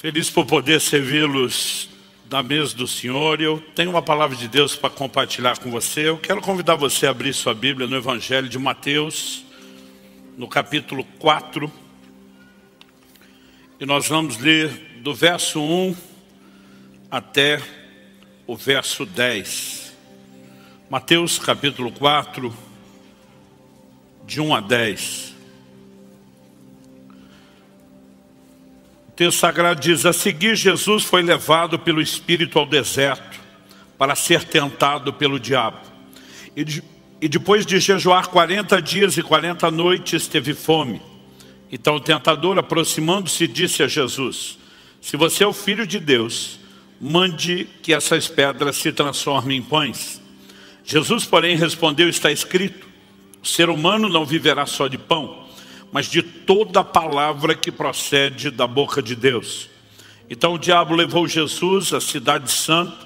Feliz por poder servi-los da mesa do Senhor. Eu tenho uma palavra de Deus para compartilhar com você. Eu quero convidar você a abrir sua Bíblia no Evangelho de Mateus, no capítulo 4. E nós vamos ler do verso 1 até o verso 10. Mateus capítulo 4, de 1 a 10. O texto sagrado diz: a seguir Jesus foi levado pelo Espírito ao deserto para ser tentado pelo diabo. E depois de jejuar 40 dias e 40 noites teve fome. Então o tentador, aproximando-se, disse a Jesus: se você é o Filho de Deus, mande que essas pedras se transformem em pães. Jesus, porém, respondeu: está escrito, o ser humano não viverá só de pão, mas de toda a palavra que procede da boca de Deus. Então o diabo levou Jesus à cidade santa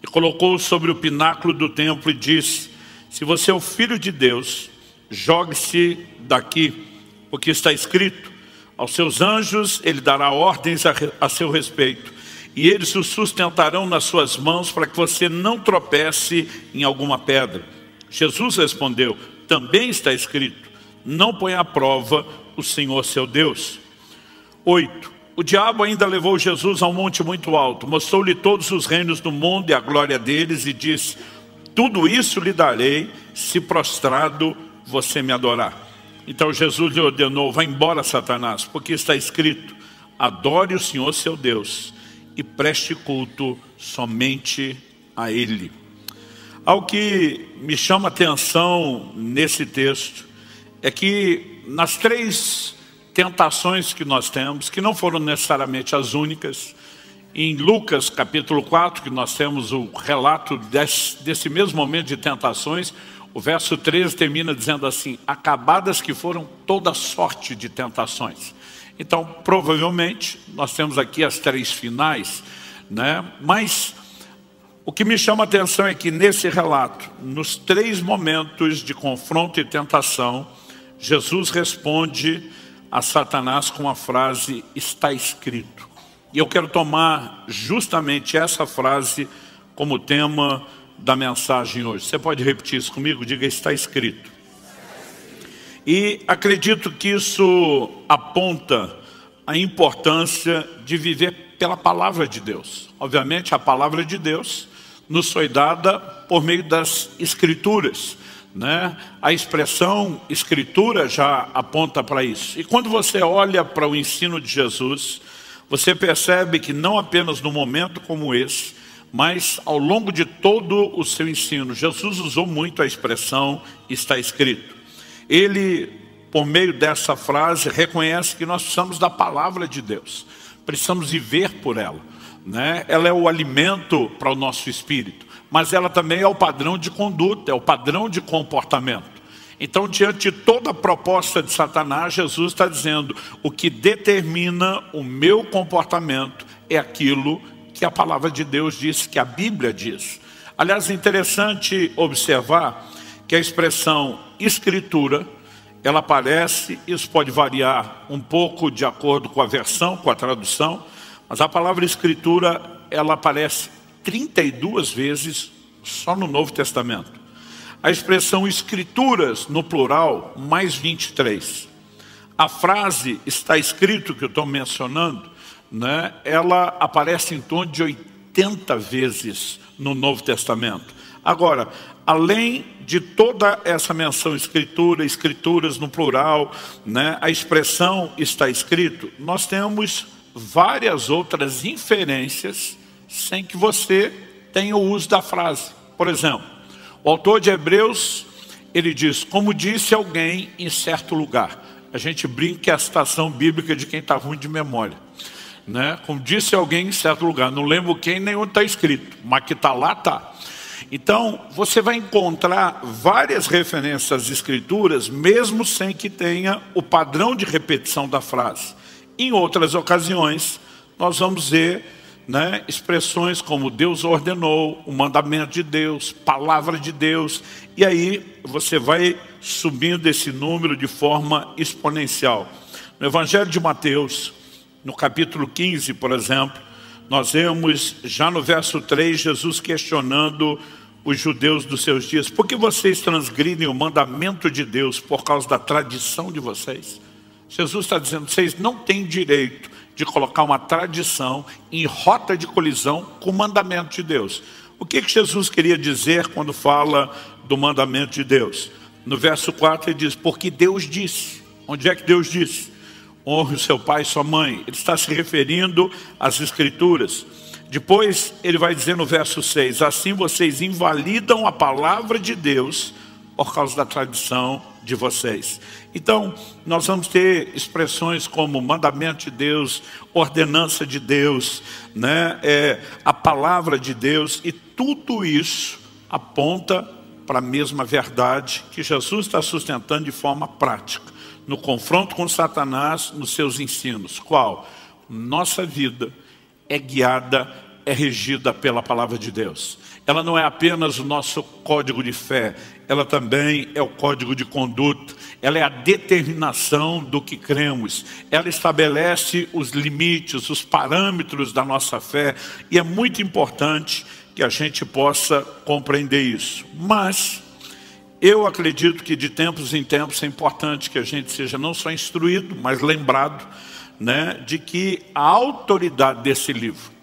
e colocou-o sobre o pináculo do templo e disse: se você é o Filho de Deus, jogue-se daqui, porque está escrito, aos seus anjos ele dará ordens a seu respeito, e eles o sustentarão nas suas mãos para que você não tropece em alguma pedra. Jesus respondeu: também está escrito, não põe à prova o Senhor seu Deus. 8. O diabo ainda levou Jesus a um monte muito alto, mostrou-lhe todos os reinos do mundo e a glória deles, e disse: tudo isso lhe darei, se prostrado você me adorar. Então Jesus lhe ordenou: vá embora, Satanás, porque está escrito, adore o Senhor seu Deus e preste culto somente a Ele. Algo que me chama a atenção nesse texto é que nas três tentações que nós temos, que não foram necessariamente as únicas, em Lucas capítulo 4, que nós temos o relato desse mesmo momento de tentações, o verso 13 termina dizendo assim: acabadas que foram toda sorte de tentações. Então, provavelmente, nós temos aqui as três finais, né? Mas o que me chama a atenção é que nesse relato, nos três momentos de confronto e tentação, Jesus responde a Satanás com a frase: está escrito. E eu quero tomar justamente essa frase como tema da mensagem hoje. Você pode repetir isso comigo? Diga: está escrito. E acredito que isso aponta a importância de viver pela palavra de Deus. Obviamente a palavra de Deus nos foi dada por meio das Escrituras, né? A expressão Escritura já aponta para isso. E quando você olha para o ensino de Jesus, você percebe que não apenas num momento como esse, mas ao longo de todo o seu ensino, Jesus usou muito a expressão está escrito. Ele, por meio dessa frase, reconhece que nós precisamos da palavra de Deus, precisamos viver por ela, né? Ela é o alimento para o nosso espírito, mas ela também é o padrão de conduta, é o padrão de comportamento. Então, diante de toda a proposta de Satanás, Jesus está dizendo: o que determina o meu comportamento é aquilo que a palavra de Deus diz, que a Bíblia diz. Aliás, é interessante observar que a expressão Escritura, ela aparece, isso pode variar um pouco de acordo com a versão, com a tradução, mas a palavra Escritura, ela aparece 32 vezes só no Novo Testamento. A expressão Escrituras, no plural, mais 23. A frase está escrito, que eu estou mencionando, né, ela aparece em torno de 80 vezes no Novo Testamento. Agora, além de toda essa menção Escritura, Escrituras no plural, né, a expressão está escrito, nós temos várias outras inferências sem que você tenha o uso da frase. Por exemplo, o autor de Hebreus, ele diz: como disse alguém em certo lugar. A gente brinca que é a citação bíblica de quem está ruim de memória, né? Como disse alguém em certo lugar, não lembro quem nem onde está escrito, mas que está lá, está. Então, você vai encontrar várias referências às Escrituras, mesmo sem que tenha o padrão de repetição da frase. Em outras ocasiões, nós vamos ver, né, expressões como Deus ordenou, o mandamento de Deus, palavra de Deus, e aí você vai subindo esse número de forma exponencial. No Evangelho de Mateus, No capítulo 15, por exemplo, nós vemos já no verso 3, Jesus questionando os judeus dos seus dias: por que vocês transgridem o mandamento de Deus por causa da tradição de vocês? Jesus está dizendo: vocês não têm direito de colocar uma tradição em rota de colisão com o mandamento de Deus. O que Jesus queria dizer quando fala do mandamento de Deus? No verso 4 ele diz: porque Deus disse. Onde é que Deus disse? Honre o seu pai e sua mãe. Ele está se referindo às Escrituras. Depois ele vai dizer no verso 6: assim vocês invalidam a palavra de Deus por causa da tradição de vocês. Então, nós vamos ter expressões como mandamento de Deus, ordenança de Deus, né? A palavra de Deus, e tudo isso aponta para a mesma verdade que Jesus está sustentando de forma prática, no confronto com Satanás, nos seus ensinos. Qual? Nossa vida é guiada, é regida pela palavra de Deus. Ela não é apenas o nosso código de fé, ela também é o código de conduta, ela é a determinação do que cremos, ela estabelece os limites, os parâmetros da nossa fé, e é muito importante que a gente possa compreender isso. Mas eu acredito que de tempos em tempos é importante que a gente seja não só instruído, mas lembrado, né, de que a autoridade desse livro,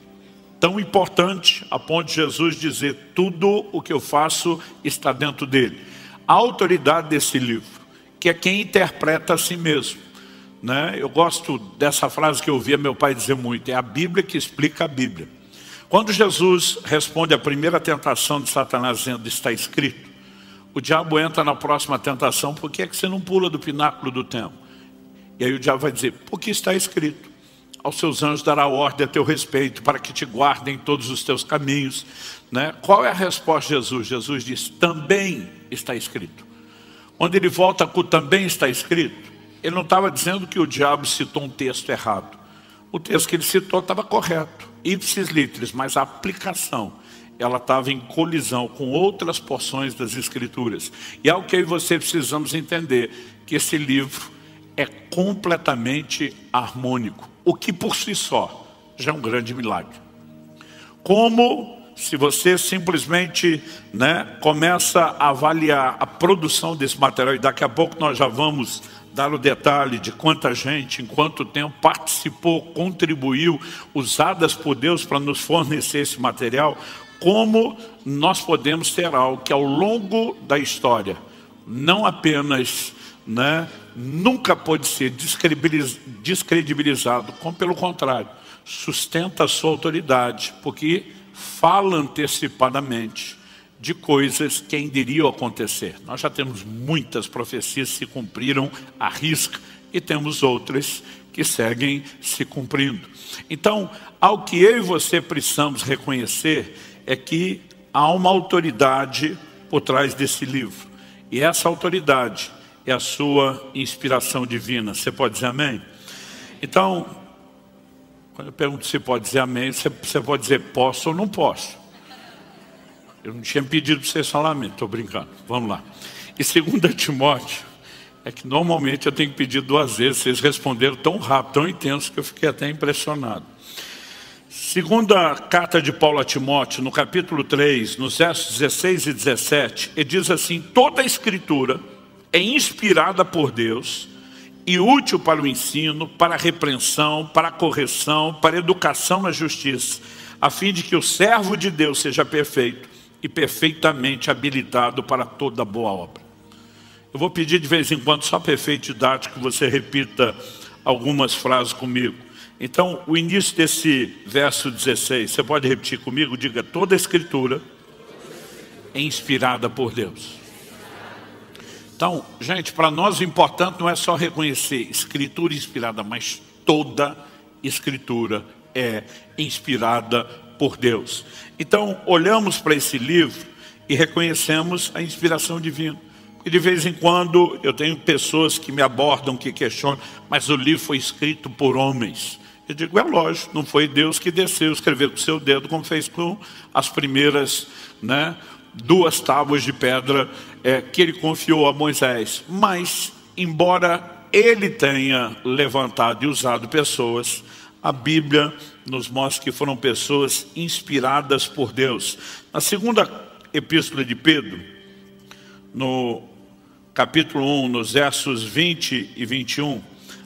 tão importante a ponto de Jesus dizer: tudo o que eu faço está dentro dele. A autoridade desse livro, que é quem interpreta a si mesmo, né? Eu gosto dessa frase que eu ouvia meu pai dizer muito: é a Bíblia que explica a Bíblia. Quando Jesus responde à primeira tentação de Satanás dizendo: está escrito, o diabo entra na próxima tentação: por que é que você não pula do pináculo do templo? E aí o diabo vai dizer: porque está escrito, aos seus anjos dará ordem a teu respeito, para que te guardem todos os teus caminhos, né? Qual é a resposta de Jesus? Jesus diz: também está escrito. Quando ele volta com também está escrito, ele não estava dizendo que o diabo citou um texto errado. O texto que ele citou estava correto, ipsis literis, mas a aplicação, ela estava em colisão com outras porções das Escrituras. E é o que eu e você precisamos entender, que esse livro é completamente harmônico, o que por si só já é um grande milagre. Como se você simplesmente, né, começa a avaliar a produção desse material, e daqui a pouco nós já vamos dar o detalhe de quanta gente, em quanto tempo participou, contribuiu, usadas por Deus para nos fornecer esse material, como nós podemos ter algo que ao longo da história, não apenas, né, nunca pode ser descredibilizado, como pelo contrário, sustenta a sua autoridade, porque fala antecipadamente de coisas que ainda iriam acontecer. Nós já temos muitas profecias que se cumpriram à risca, e temos outras que seguem se cumprindo. Então, ao que eu e você precisamos reconhecer é que há uma autoridade por trás desse livro, e essa autoridade é a sua inspiração divina. Você pode dizer amém? Então, quando eu pergunto se pode dizer amém, você pode dizer posso ou não posso. Eu não tinha pedido para vocês falar amém, estou brincando. Vamos lá. E 2 Timóteo, é que normalmente eu tenho que pedir 2 vezes, vocês responderam tão rápido, tão intenso, que eu fiquei até impressionado. Segunda carta de Paulo a Timóteo, no capítulo 3, nos versos 16 e 17, ele diz assim: toda a Escritura é inspirada por Deus e útil para o ensino, para a repreensão, para a correção, para a educação na justiça, a fim de que o servo de Deus seja perfeito e perfeitamente habilitado para toda boa obra. Eu vou pedir de vez em quando, só para efeito didático, que você repita algumas frases comigo. Então, o início desse verso 16, você pode repetir comigo? Diga: toda a Escritura é inspirada por Deus. Então, gente, para nós o importante não é só reconhecer Escritura inspirada, mas toda Escritura é inspirada por Deus. Então, olhamos para esse livro e reconhecemos a inspiração divina. E de vez em quando eu tenho pessoas que me abordam, que questionam: mas o livro foi escrito por homens. Eu digo: é lógico, não foi Deus que desceu, escreveu com o seu dedo, como fez com as primeiras, né, 2 tábuas de pedra que ele confiou a Moisés. Mas, embora ele tenha levantado e usado pessoas, a Bíblia nos mostra que foram pessoas inspiradas por Deus. Na segunda epístola de Pedro, no capítulo 1, nos versos 20 e 21,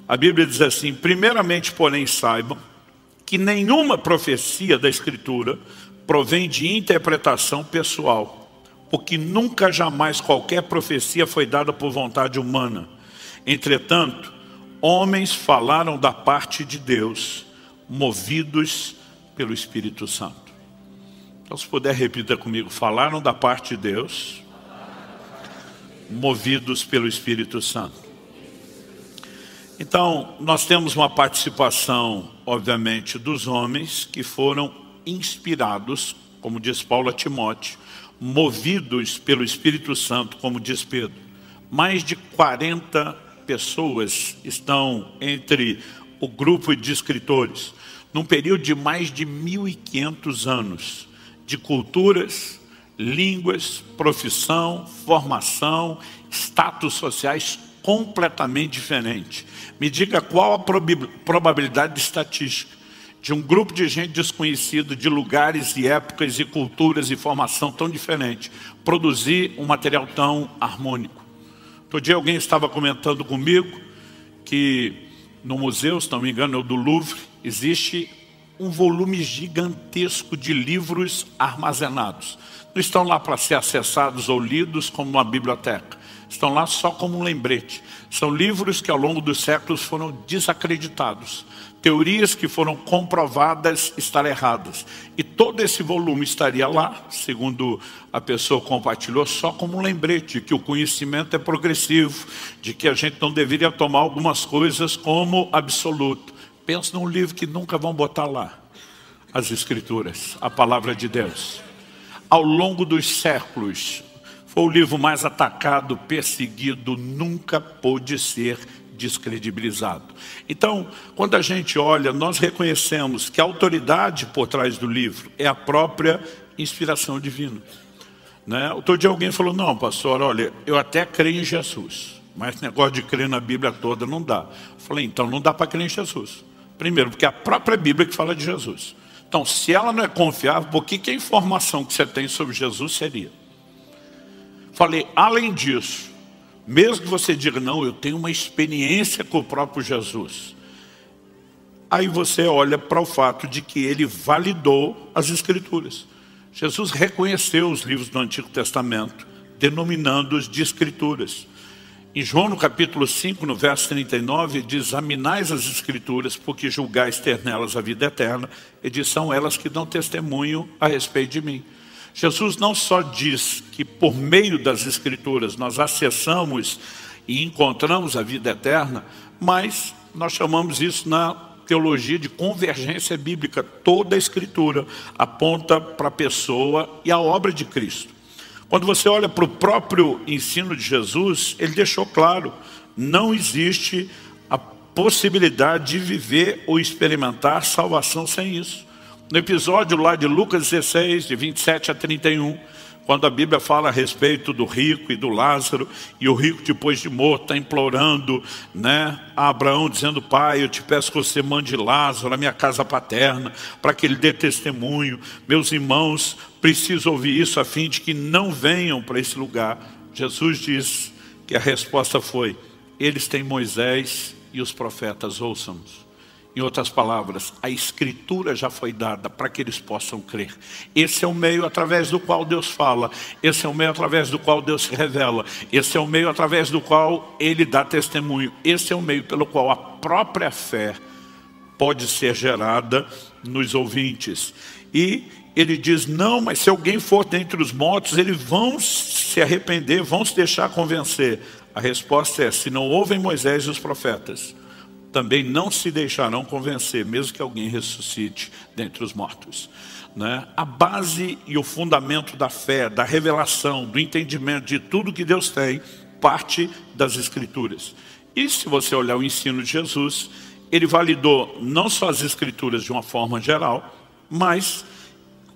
a Bíblia diz assim: primeiramente, porém, saibam que nenhuma profecia da Escritura provém de interpretação pessoal, porque nunca jamais qualquer profecia foi dada por vontade humana. Entretanto, homens falaram da parte de Deus, movidos pelo Espírito Santo. Então, se puder, repita comigo: falaram da parte de Deus, movidos pelo Espírito Santo. Então, nós temos uma participação, obviamente, dos homens que foram inspirados, como diz Paulo a Timóteo, movidos pelo Espírito Santo, como diz Pedro. Mais de 40 pessoas estão entre o grupo de escritores, num período de mais de 1.500 anos, de culturas, línguas, profissão, formação, status sociais completamente diferentes. Me diga qual a probabilidade estatística de um grupo de gente desconhecida, de lugares e épocas e culturas e formação tão diferentes, produzir um material tão harmônico. Outro dia alguém estava comentando comigo que no museu, se não me engano, é o do Louvre, existe um volume gigantesco de livros armazenados. Não estão lá para ser acessados ou lidos como uma biblioteca. Estão lá só como um lembrete. São livros que ao longo dos séculos foram desacreditados. Teorias que foram comprovadas estar erradas. E todo esse volume estaria lá, segundo a pessoa compartilhou, só como um lembrete, que o conhecimento é progressivo, de que a gente não deveria tomar algumas coisas como absoluto. Pensa num livro que nunca vão botar lá. As Escrituras, a Palavra de Deus. Ao longo dos séculos, foi o livro mais atacado, perseguido, nunca pôde ser descredibilizado. Então, quando a gente olha, nós reconhecemos que a autoridade por trás do livro é a própria inspiração divina. Né? Outro dia alguém falou: não, pastor, olha, eu até creio em Jesus, mas esse negócio de crer na Bíblia toda não dá. Eu falei: então não dá para crer em Jesus. Primeiro, porque é a própria Bíblia que fala de Jesus. Então, se ela não é confiável, por que a informação que você tem sobre Jesus seria? Falei: além disso, mesmo que você diga: não, eu tenho uma experiência com o próprio Jesus, aí você olha para o fato de que ele validou as Escrituras. Jesus reconheceu os livros do Antigo Testamento, denominando-os de Escrituras. Em João, no capítulo 5, no verso 39, diz: examinais as Escrituras, porque julgais ter nelas a vida eterna, e são elas que dão testemunho a respeito de mim. Jesus não só diz que por meio das Escrituras nós acessamos e encontramos a vida eterna, mas nós chamamos isso na teologia de convergência bíblica. Toda a Escritura aponta para a pessoa e a obra de Cristo. Quando você olha para o próprio ensino de Jesus, ele deixou claro: não existe a possibilidade de viver ou experimentar salvação sem isso. No episódio lá de Lucas 16, de 27 a 31, quando a Bíblia fala a respeito do rico e do Lázaro, e o rico depois de morto está implorando, né, a Abraão, dizendo: pai, eu te peço que você mande Lázaro à minha casa paterna, para que ele dê testemunho. Meus irmãos precisam ouvir isso a fim de que não venham para esse lugar. Jesus diz que a resposta foi: eles têm Moisés e os profetas, ouçam-nos. Em outras palavras, a Escritura já foi dada para que eles possam crer. Esse é o meio através do qual Deus fala. Esse é o meio através do qual Deus se revela. Esse é o meio através do qual Ele dá testemunho. Esse é o meio pelo qual a própria fé pode ser gerada nos ouvintes. E ele diz: não, mas se alguém for dentre os mortos, eles vão se arrepender, vão se deixar convencer. A resposta é: se não ouvem Moisés e os profetas, também não se deixarão convencer, mesmo que alguém ressuscite dentre os mortos. Né? A base e o fundamento da fé, da revelação, do entendimento de tudo que Deus tem, parte das Escrituras. E se você olhar o ensino de Jesus, ele validou não só as Escrituras de uma forma geral, mas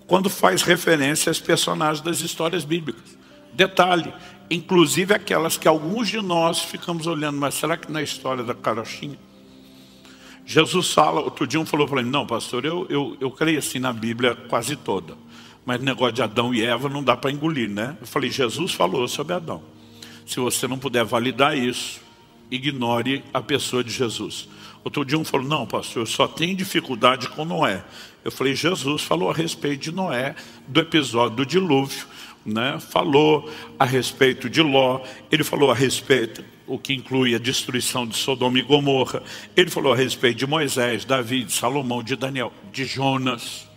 quando faz referência aos personagens das histórias bíblicas. Detalhe, inclusive aquelas que alguns de nós ficamos olhando: mas será que na história da carochinha? Jesus fala, outro dia um falou para mim, não pastor, eu creio assim na Bíblia quase toda, mas o negócio de Adão e Eva não dá para engolir, né? Eu falei, Jesus falou sobre Adão. Se você não puder validar isso, ignore a pessoa de Jesus. Outro dia um falou, não pastor, eu só tenho dificuldade com Noé. Eu falei, Jesus falou a respeito de Noé, do episódio do dilúvio, né? Falou a respeito de Ló, ele falou a respeito, o que inclui a destruição de Sodoma e Gomorra, ele falou a respeito de Moisés, Davi, de Salomão, de Daniel, de Jonas.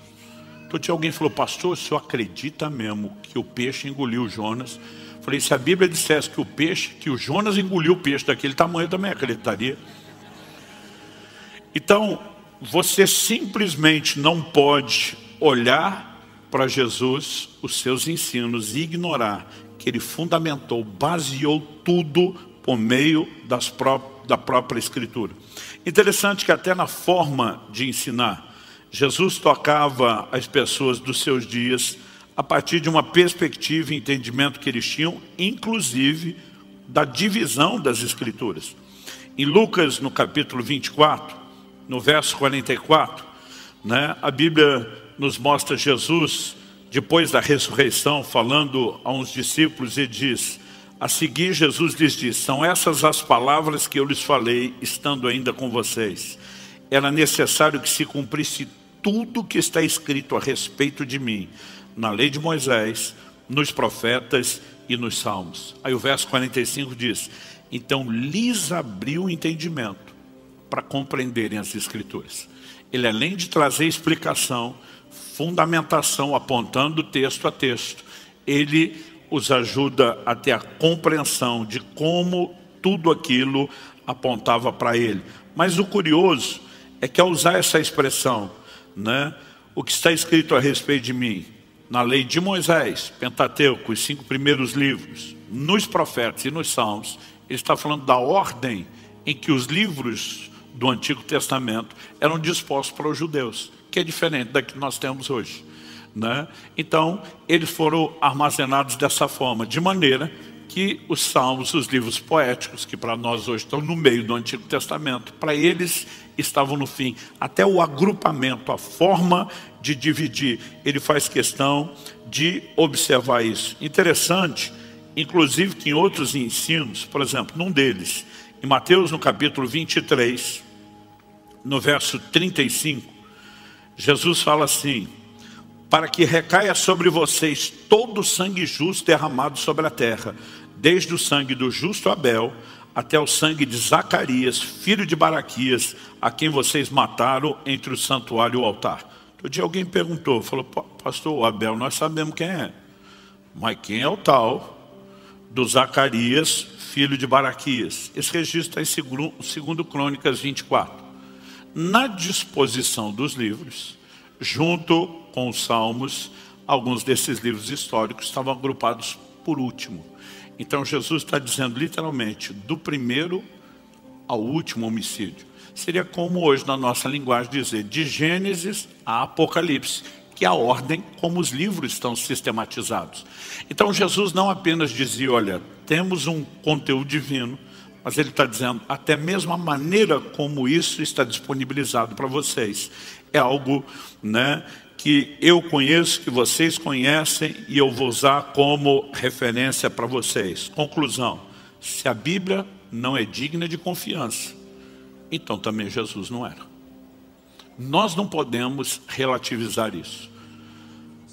Então tinha alguém que falou, pastor, o senhor acredita mesmo que o peixe engoliu Jonas? Eu falei, se a Bíblia dissesse que o Jonas engoliu o peixe daquele tamanho, eu também acreditaria. Então, você simplesmente não pode olhar para Jesus, os seus ensinos, e ignorar que ele fundamentou, baseou tudo por meio da própria Escritura. Interessante que até na forma de ensinar, Jesus tocava as pessoas dos seus dias a partir de uma perspectiva e entendimento que eles tinham, inclusive da divisão das Escrituras. Em Lucas, no capítulo 24, no verso 44, né, a Bíblia nos mostra Jesus, depois da ressurreição, falando a uns discípulos e diz, a seguir Jesus lhes diz, são essas as palavras que eu lhes falei, estando ainda com vocês. Era necessário que se cumprisse tudo que está escrito a respeito de mim, na lei de Moisés, nos profetas e nos salmos. Aí o verso 45 diz, então lhes abriu o entendimento para compreenderem as Escrituras. Ele, além de trazer explicação, fundamentação, apontando texto a texto, ele os ajuda a ter a compreensão de como tudo aquilo apontava para ele. Mas o curioso é que ao usar essa expressão, né, o que está escrito a respeito de mim, na lei de Moisés, Pentateuco, os 5 primeiros livros, nos profetas e nos salmos, ele está falando da ordem em que os livros do Antigo Testamento eram dispostos para os judeus, que é diferente da que nós temos hoje, né? Então, eles foram armazenados dessa forma, de maneira que os salmos, os livros poéticos, que para nós hoje estão no meio do Antigo Testamento, para eles estavam no fim. Até o agrupamento, a forma de dividir, ele faz questão de observar isso. Interessante, inclusive que em outros ensinos, por exemplo, num deles, em Mateus no capítulo 23, no verso 35, Jesus fala assim, para que recaia sobre vocês todo o sangue justo derramado sobre a terra, desde o sangue do justo Abel até o sangue de Zacarias, filho de Baraquias, a quem vocês mataram entre o santuário e o altar. Outro dia alguém perguntou, falou, pastor, Abel nós sabemos quem é, mas quem é o tal do Zacarias, filho de Baraquias? Esse registro está em 2 Crônicas 24. Na disposição dos livros, junto com os salmos, alguns desses livros históricos estavam agrupados por último. Então Jesus está dizendo literalmente, do primeiro ao último homicídio. Seria como hoje na nossa linguagem dizer, de Gênesis a Apocalipse, que é a ordem como os livros estão sistematizados. Então Jesus não apenas dizia, olha, temos um conteúdo divino, mas ele está dizendo, até mesmo a maneira como isso está disponibilizado para vocês. É algo, né, que eu conheço, que vocês conhecem, e eu vou usar como referência para vocês. Conclusão, se a Bíblia não é digna de confiança, então também Jesus não era. Nós não podemos relativizar isso.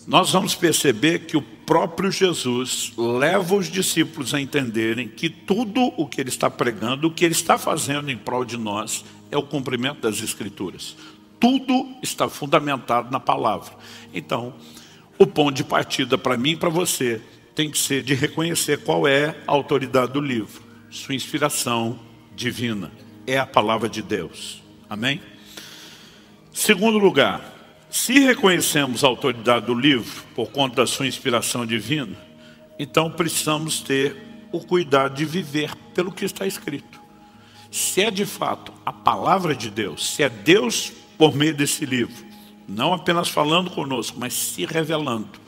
Nós vamos perceber que o próprio Jesus leva os discípulos a entenderem que tudo o que ele está pregando, o que ele está fazendo em prol de nós, é o cumprimento das Escrituras. Tudo está fundamentado na palavra. Então, o ponto de partida para mim e para você tem que ser de reconhecer qual é a autoridade do livro. Sua inspiração divina é a palavra de Deus. Amém? Segundo lugar, se reconhecemos a autoridade do livro por conta da sua inspiração divina, então precisamos ter o cuidado de viver pelo que está escrito. Se é de fato a palavra de Deus, se é Deus por meio desse livro, não apenas falando conosco, mas se revelando,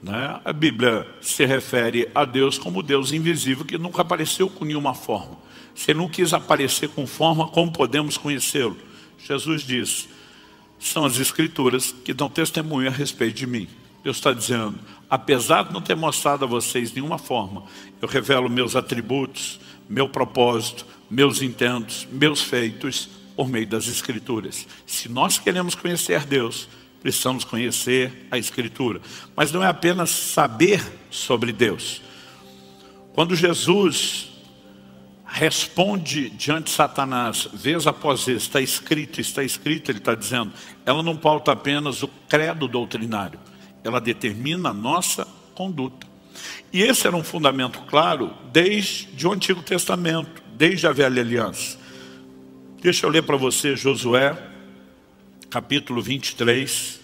né? A Bíblia se refere a Deus como Deus invisível, que nunca apareceu com nenhuma forma. Se ele não quis aparecer com forma, como podemos conhecê-lo? Jesus diz, são as Escrituras que dão testemunho a respeito de mim. Deus está dizendo, apesar de não ter mostrado a vocês nenhuma forma, eu revelo meus atributos, meu propósito, meus intentos, meus feitos, por meio das Escrituras. Se nós queremos conhecer Deus, precisamos conhecer a Escritura. Mas não é apenas saber sobre Deus. Quando Jesus responde diante de Satanás, vez após vez, está escrito, ele está dizendo, ela não pauta apenas o credo doutrinário, ela determina a nossa conduta. E esse era um fundamento claro desde o Antigo Testamento, desde a Velha Aliança. Deixa eu ler para você Josué, capítulo 23.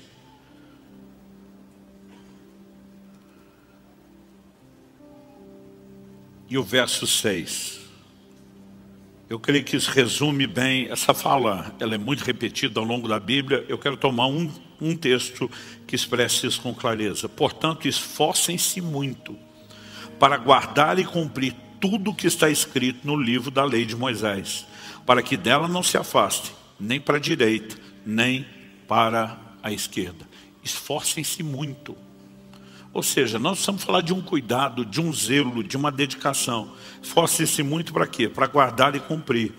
E o verso 6. Eu creio que isso resume bem essa fala. Ela é muito repetida ao longo da Bíblia. Eu quero tomar um texto que expresse isso com clareza. Portanto, esforcem-se muito para guardar e cumprir tudo o que está escrito no livro da lei de Moisés, para que dela não se afaste, nem para a direita, nem para a esquerda. Esforcem-se muito. Ou seja, nós precisamos falar de um cuidado, de um zelo, de uma dedicação. Esforcem-se muito para quê? Para guardar e cumprir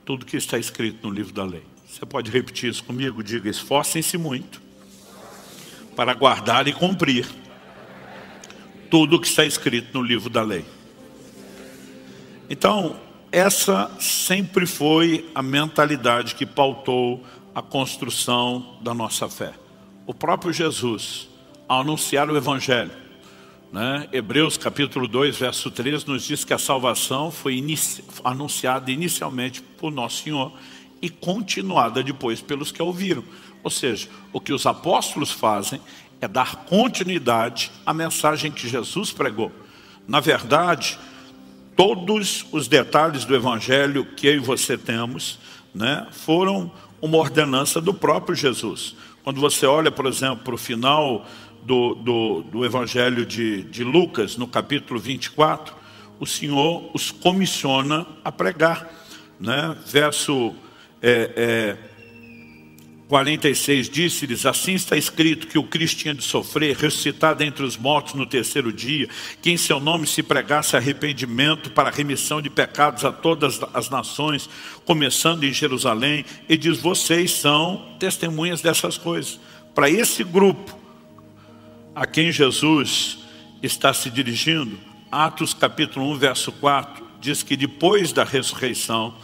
tudo que está escrito no livro da lei. Você pode repetir isso comigo? Diga, esforcem-se muito para guardar e cumprir tudo que está escrito no livro da lei. Então, essa sempre foi a mentalidade que pautou a construção da nossa fé. O próprio Jesus, ao anunciar o Evangelho, né? Hebreus capítulo 2, verso 3, nos diz que a salvação foi anunciada inicialmente por Nosso Senhor e continuada depois pelos que a ouviram. Ou seja, o que os apóstolos fazem é dar continuidade à mensagem que Jesus pregou. Na verdade, todos os detalhes do Evangelho que eu e você temos, né, foram uma ordenança do próprio Jesus. Quando você olha, por exemplo, para o final do Evangelho de Lucas, no capítulo 24, o Senhor os comissiona a pregar, né? Verso 46, disse-lhes, assim está escrito que o Cristo tinha de sofrer, ressuscitar dentre os mortos no terceiro dia, que em seu nome se pregasse arrependimento para a remissão de pecados a todas as nações, começando em Jerusalém, e diz, vocês são testemunhas dessas coisas. Para esse grupo a quem Jesus está se dirigindo, Atos capítulo 1, verso 4, diz que depois da ressurreição,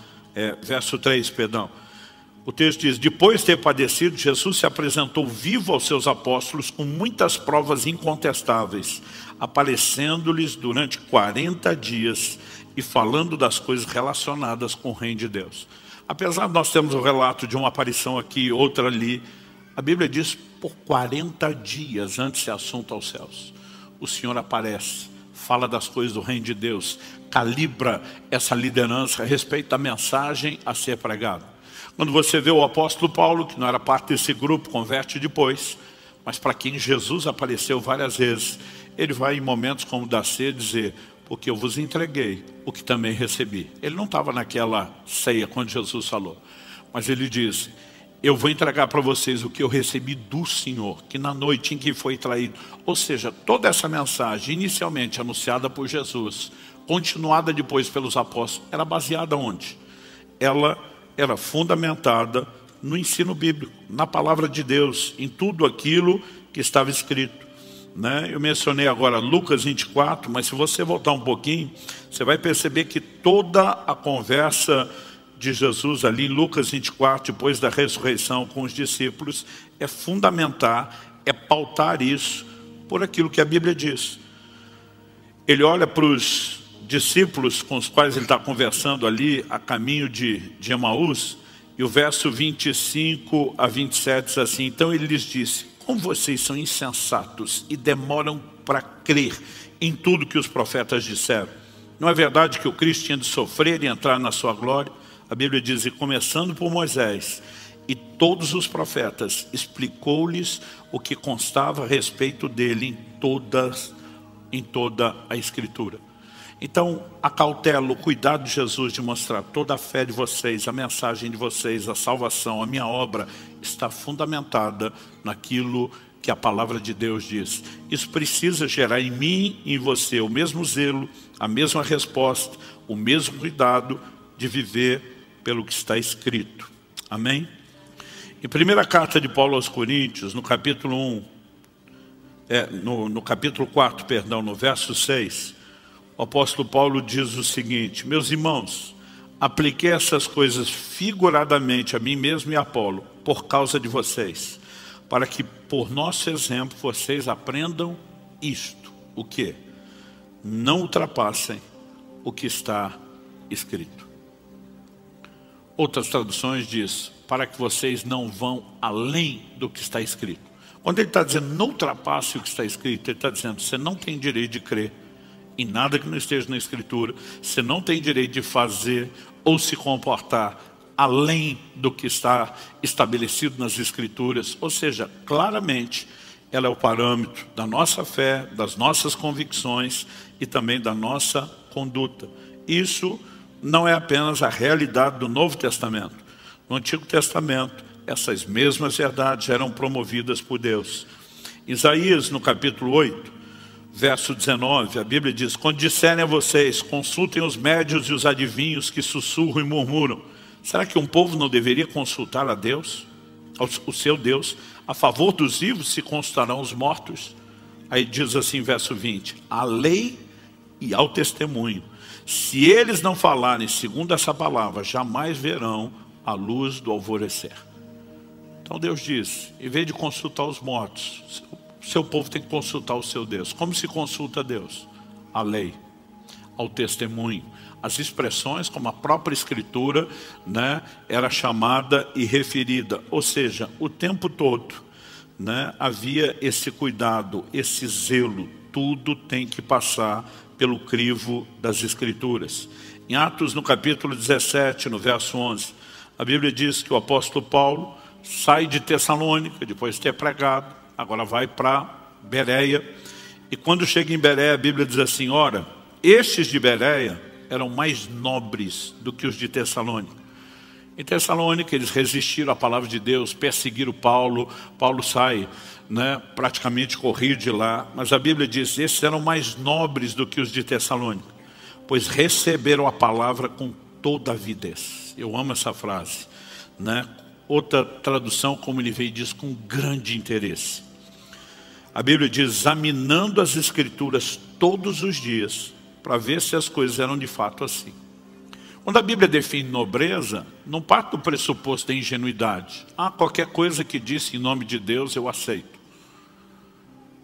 verso 3, perdão, o texto diz, depois de ter padecido, Jesus se apresentou vivo aos seus apóstolos com muitas provas incontestáveis, aparecendo-lhes durante 40 dias e falando das coisas relacionadas com o reino de Deus. Apesar de nós termos o relato de uma aparição aqui, outra ali, a Bíblia diz, por 40 dias antes de ser assunto aos céus, o Senhor aparece, fala das coisas do reino de Deus, calibra essa liderança a respeito da mensagem a ser pregada. Quando você vê o apóstolo Paulo, que não era parte desse grupo, converte depois, mas para quem Jesus apareceu várias vezes, ele vai em momentos como da ceia dizer, porque eu vos entreguei o que também recebi. Ele não estava naquela ceia quando Jesus falou, mas ele diz, eu vou entregar para vocês o que eu recebi do Senhor, que na noite em que foi traído. Ou seja, toda essa mensagem, inicialmente anunciada por Jesus, continuada depois pelos apóstolos, era baseada onde? Ela era fundamentada no ensino bíblico, na palavra de Deus, em tudo aquilo que estava escrito, né? Eu mencionei agora Lucas 24, mas se você voltar um pouquinho, você vai perceber que toda a conversa de Jesus ali em Lucas 24, depois da ressurreição com os discípulos, é fundamentar, é pautar isso por aquilo que a Bíblia diz. Ele olha para os discípulos com os quais ele está conversando ali a caminho de Emaús, e o verso 25 a 27 diz assim, então ele lhes disse, como vocês são insensatos e demoram para crer em tudo que os profetas disseram. Não é verdade que o Cristo tinha de sofrer e entrar na sua glória? A Bíblia diz, e começando por Moisés e todos os profetas, explicou-lhes o que constava a respeito dele em toda a Escritura. Então, a cautela, o cuidado de Jesus de mostrar toda a fé de vocês, a mensagem de vocês, a salvação, a minha obra, está fundamentada naquilo que a palavra de Deus diz. Isso precisa gerar em mim e em você o mesmo zelo, a mesma resposta, o mesmo cuidado de viver pelo que está escrito. Amém? Em primeira carta de Paulo aos Coríntios, no capítulo 1, no capítulo 4, perdão, no verso 6, o apóstolo Paulo diz o seguinte: meus irmãos, apliquei essas coisas figuradamente a mim mesmo e a Apolo, por causa de vocês, para que por nosso exemplo vocês aprendam isto. O quê? Não ultrapassem o que está escrito. Outras traduções diz, para que vocês não vão além do que está escrito. Quando ele está dizendo não ultrapasse o que está escrito, ele está dizendo, você não tem direito de crer em nada que não esteja na Escritura, você não tem direito de fazer ou se comportar além do que está estabelecido nas Escrituras. Ou seja, claramente, ela é o parâmetro da nossa fé, das nossas convicções e também da nossa conduta. Isso não é apenas a realidade do Novo Testamento. No Antigo Testamento, essas mesmas verdades eram promovidas por Deus. Isaías, no capítulo 8, verso 19, a Bíblia diz, quando disserem a vocês, consultem os médios e os adivinhos que sussurram e murmuram, será que um povo não deveria consultar a Deus, o seu Deus? A favor dos vivos se consultarão os mortos. Aí diz assim, verso 20, à lei e ao testemunho, se eles não falarem segundo essa palavra, jamais verão a luz do alvorecer. Então Deus diz, em vez de consultar os mortos, o seu povo tem que consultar o seu Deus. Como se consulta Deus? A lei, ao testemunho. As expressões, como a própria Escritura, né, era chamada e referida. Ou seja, o tempo todo, né, havia esse cuidado, esse zelo. Tudo tem que passar pelo crivo das Escrituras. Em Atos, no capítulo 17, no verso 11, a Bíblia diz que o apóstolo Paulo sai de Tessalônica, depois de ter pregado, agora vai para Bereia. E quando chega em Bereia, a Bíblia diz assim, ora, estes de Bereia eram mais nobres do que os de Tessalônica. Em Tessalônica eles resistiram à palavra de Deus, perseguiram Paulo. Paulo sai, né, praticamente corrido de lá. Mas a Bíblia diz, esses eram mais nobres do que os de Tessalônica, pois receberam a palavra com toda avidez. Eu amo essa frase, né? Outra tradução, como ele veio, diz com grande interesse. A Bíblia diz, examinando as Escrituras todos os dias, para ver se as coisas eram de fato assim. Quando a Bíblia define nobreza, não parte do pressuposto da ingenuidade. Qualquer coisa que disse em nome de Deus eu aceito.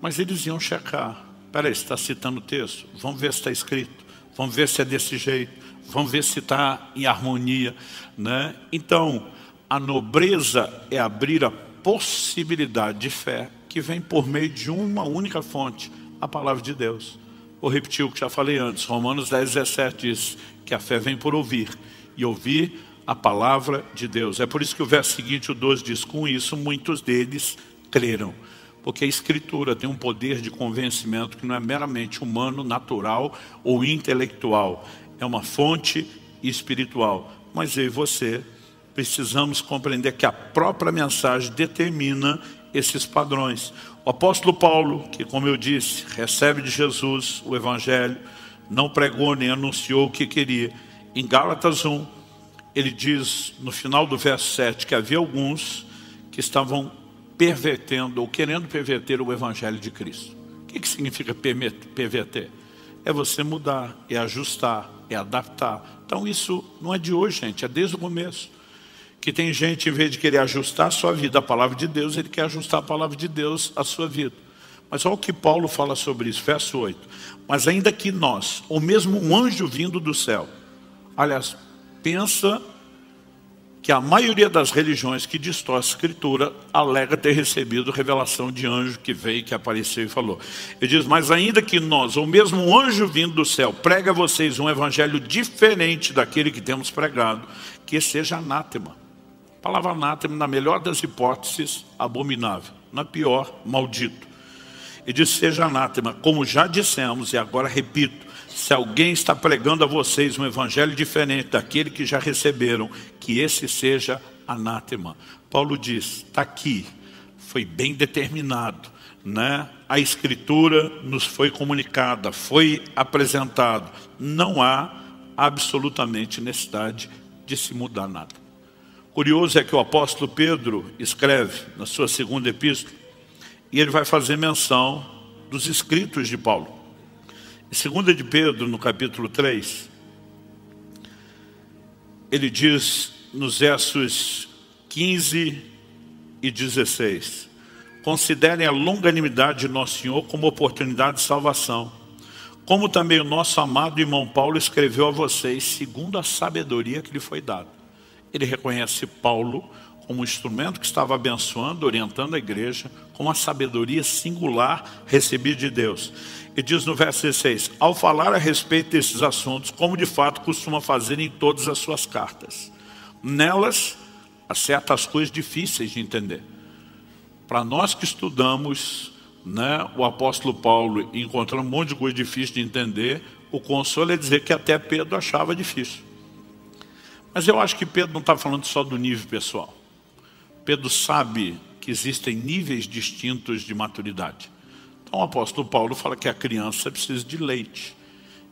Mas eles iam checar. Peraí, você está citando o texto? Vamos ver se está escrito. Vamos ver se é desse jeito. Vamos ver se está em harmonia, né? Então, a nobreza é abrir a possibilidade de fé que vem por meio de uma única fonte, a palavra de Deus. Vou repetir o que já falei antes. Romanos 10, 17 diz que a fé vem por ouvir, e ouvir a palavra de Deus. É por isso que o verso seguinte, o 12, diz, com isso muitos deles creram. Porque a Escritura tem um poder de convencimento que não é meramente humano, natural ou intelectual. É uma fonte espiritual. Mas eu e você precisamos compreender que a própria mensagem determina esses padrões. O apóstolo Paulo, que como eu disse, recebe de Jesus o Evangelho, não pregou nem anunciou o que queria. Em Gálatas 1, ele diz no final do verso 7 que havia alguns que estavam pervertendo ou querendo perverter o Evangelho de Cristo. O que significa perverter? É você mudar, é ajustar, é adaptar. Então isso não é de hoje, gente, é desde o começo. Que tem gente, em vez de querer ajustar a sua vida à palavra de Deus, ele quer ajustar a palavra de Deus à sua vida. Mas olha o que Paulo fala sobre isso, verso 8. Mas ainda que nós, ou mesmo um anjo vindo do céu, aliás, pensa que a maioria das religiões que distorce a Escritura alega ter recebido revelação de anjo que veio, que apareceu e falou. Ele diz, mas ainda que nós, ou mesmo um anjo vindo do céu, prega a vocês um evangelho diferente daquele que temos pregado, que seja anátema. A palavra anátema, na melhor das hipóteses, abominável. Na pior, maldito. Ele diz, seja anátema, como já dissemos, e agora repito, Se alguém está pregando a vocês um evangelho diferente daquele que já receberam, que esse seja anátema. Paulo diz, está aqui, foi bem determinado, né? A escritura nos foi comunicada, foi apresentado. Não há absolutamente necessidade de se mudar nada. Curioso é que o apóstolo Pedro escreve na sua segunda epístola, e ele vai fazer menção dos escritos de Paulo. Em 2 de Pedro, no capítulo 3, ele diz nos versos 15 e 16, considerem a longanimidade de nosso Senhor como oportunidade de salvação, como também o nosso amado irmão Paulo escreveu a vocês, segundo a sabedoria que lhe foi dada. Ele reconhece Paulo como um instrumento que estava abençoando, orientando a igreja, com uma sabedoria singular recebida de Deus. E diz no verso 16, ao falar a respeito desses assuntos, como de fato costuma fazer em todas as suas cartas. Nelas, há certas coisas difíceis de entender. Para nós que estudamos, né, o apóstolo Paulo encontrando um monte de coisa difícil de entender, o consolo é dizer que até Pedro achava difícil. Mas eu acho que Pedro não está falando só do nível pessoal. Pedro sabe que existem níveis distintos de maturidade. Então o apóstolo Paulo fala que a criança precisa de leite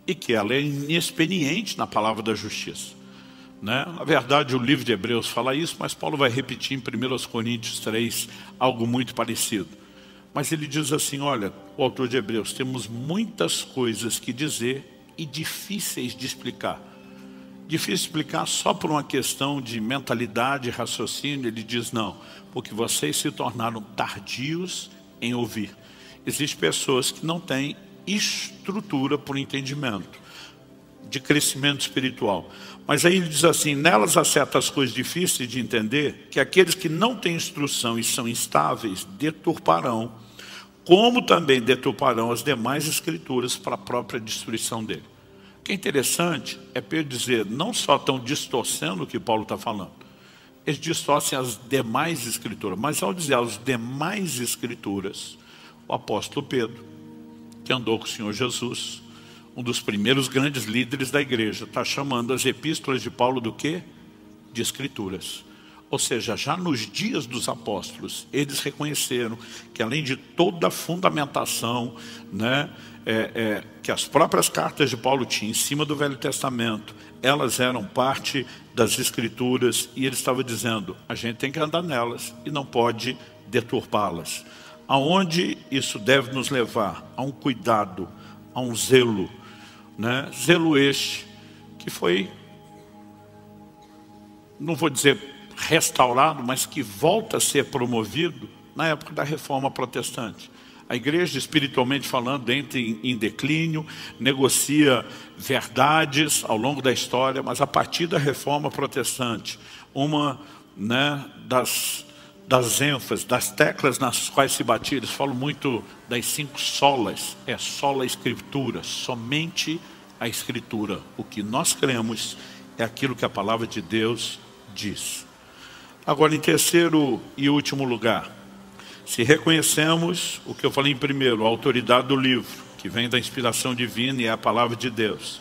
e que ela é inexperiente na palavra da justiça, né? Na verdade o livro de Hebreus fala isso, mas Paulo vai repetir em 1 Coríntios 3 algo muito parecido. Mas ele diz assim, olha, o autor de Hebreus, temos muitas coisas que dizer e difíceis de explicar. Difícil explicar só por uma questão de mentalidade, raciocínio. Ele diz não, porque vocês se tornaram tardios em ouvir. Existem pessoas que não têm estrutura por entendimento, de crescimento espiritual. Mas aí ele diz assim, nelas há certas coisas difíceis de entender, que aqueles que não têm instrução e são instáveis, deturparão, como também deturparão as demais escrituras para a própria destruição dele. O que é interessante é Pedro dizer, não só estão distorcendo o que Paulo está falando, eles distorcem as demais escrituras, mas ao dizer as demais escrituras, o apóstolo Pedro, que andou com o Senhor Jesus, um dos primeiros grandes líderes da igreja, está chamando as epístolas de Paulo do quê? De escrituras. Ou seja, já nos dias dos apóstolos, eles reconheceram que além de toda a fundamentação, né, que as próprias cartas de Paulo tinham em cima do Velho Testamento, elas eram parte das escrituras e ele estava dizendo, a gente tem que andar nelas e não pode deturpá-las. Aonde isso deve nos levar? A um cuidado, a um zelo, né? Zelo este que foi, não vou dizer restaurado, mas que volta a ser promovido na época da Reforma Protestante. A igreja, espiritualmente falando, entra em declínio, negocia verdades ao longo da história, mas a partir da Reforma Protestante, uma, né, das ênfases, das teclas nas quais se batia, eles falam muito das 5 solas, sola Escritura, somente a Escritura. O que nós cremos é aquilo que a palavra de Deus diz. Agora, em terceiro e último lugar, se reconhecemos o que eu falei em primeiro, a autoridade do livro, que vem da inspiração divina e é a palavra de Deus.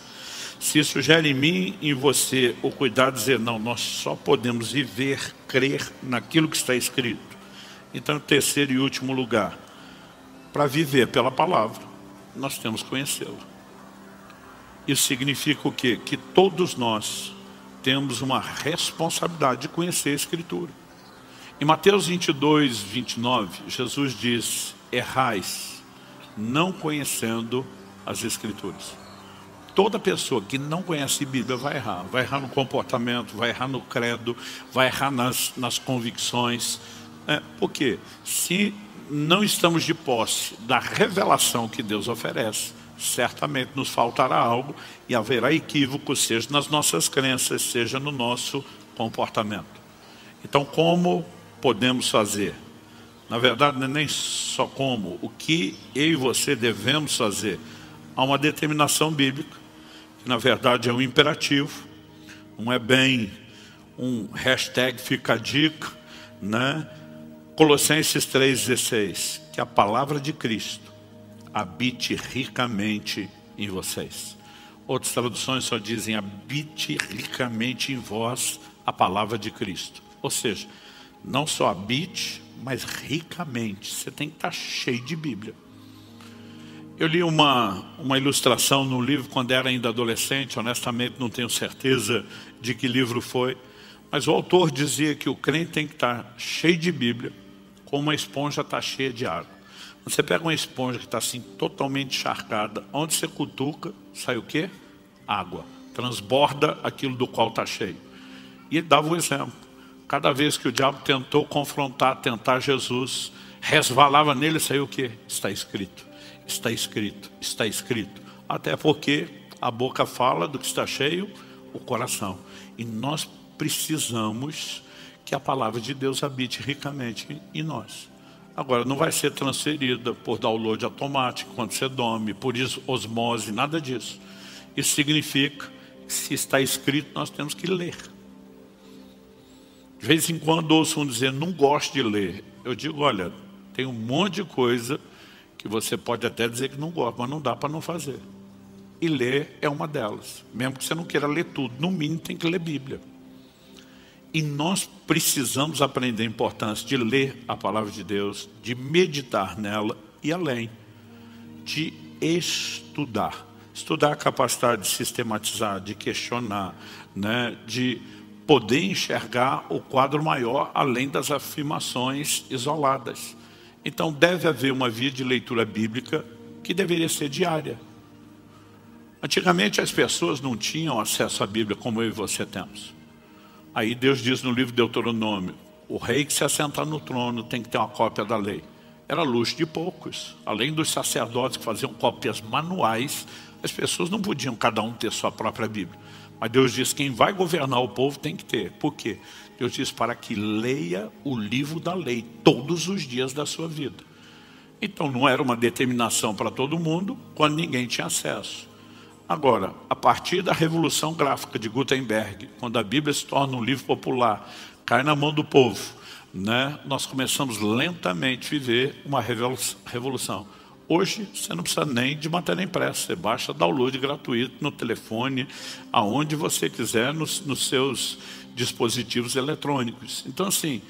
Se isso gera em mim e em você o cuidado de dizer, não, nós só podemos viver, crer naquilo que está escrito. Então, em terceiro e último lugar, para viver pela palavra, nós temos que conhecê-la. Isso significa o quê? Que todos nós temos uma responsabilidade de conhecer a Escritura. Em Mateus 22, 29, Jesus diz, errais, não conhecendo as Escrituras. Toda pessoa que não conhece a Bíblia vai errar no comportamento, vai errar no credo, vai errar nas convicções. Por quê? Se não estamos de posse da revelação que Deus oferece, certamente nos faltará algo e haverá equívocos, seja nas nossas crenças, seja no nosso comportamento. Então, como podemos fazer? Na verdade, não é nem só como, o que eu e você devemos fazer. Há uma determinação bíblica, que na verdade é um imperativo, não é bem um hashtag fica a dica, né? Colossenses 3,16, que a palavra de Cristo habite ricamente em vocês. Outras traduções só dizem: habite ricamente em vós a palavra de Cristo. Ou seja, não só habite, mas ricamente. Você tem que estar cheio de Bíblia. Eu li uma ilustração no livro quando era ainda adolescente. Honestamente não tenho certeza de que livro foi, mas o autor dizia que o crente tem que estar cheio de Bíblia, como uma esponja está cheia de água. Você pega uma esponja que está assim totalmente encharcada, onde você cutuca, sai o quê? Água. Transborda aquilo do qual está cheio. E ele dava um exemplo. Cada vez que o diabo tentou confrontar, tentar Jesus, resvalava nele, saiu o quê? Está escrito, está escrito, está escrito. Até porque a boca fala do que está cheio, o coração. E nós precisamos que a palavra de Deus habite ricamente em nós. Agora, não vai ser transferida por download automático, quando você dorme, por osmose, nada disso. Isso significa que, se está escrito, nós temos que ler. De vez em quando ouço um dizer: não gosto de ler. Eu digo: olha, tem um monte de coisa que você pode até dizer que não gosta, mas não dá para não fazer. E ler é uma delas. Mesmo que você não queira ler tudo, no mínimo tem que ler Bíblia. E nós precisamos aprender a importância de ler a palavra de Deus, de meditar nela e, além, de estudar. Estudar a capacidade de sistematizar, de questionar, né? De poder enxergar o quadro maior, além das afirmações isoladas. Então deve haver uma via de leitura bíblica que deveria ser diária. Antigamente as pessoas não tinham acesso à Bíblia como eu e você temos. Aí Deus diz no livro de Deuteronômio: o rei que se assentar no trono tem que ter uma cópia da lei. Era luxo de poucos. Além dos sacerdotes que faziam cópias manuais, as pessoas não podiam cada um ter sua própria Bíblia. Mas Deus diz: quem vai governar o povo tem que ter. Por quê? Deus diz: para que leia o livro da lei todos os dias da sua vida. Então não era uma determinação para todo mundo, quando ninguém tinha acesso. Agora, a partir da Revolução Gráfica de Gutenberg, quando a Bíblia se torna um livro popular, cai na mão do povo, né? Nós começamos lentamente a viver uma revolução. Hoje, você não precisa nem de matéria impressa, você baixa download gratuito no telefone, aonde você quiser, nos seus dispositivos eletrônicos. Então, assim,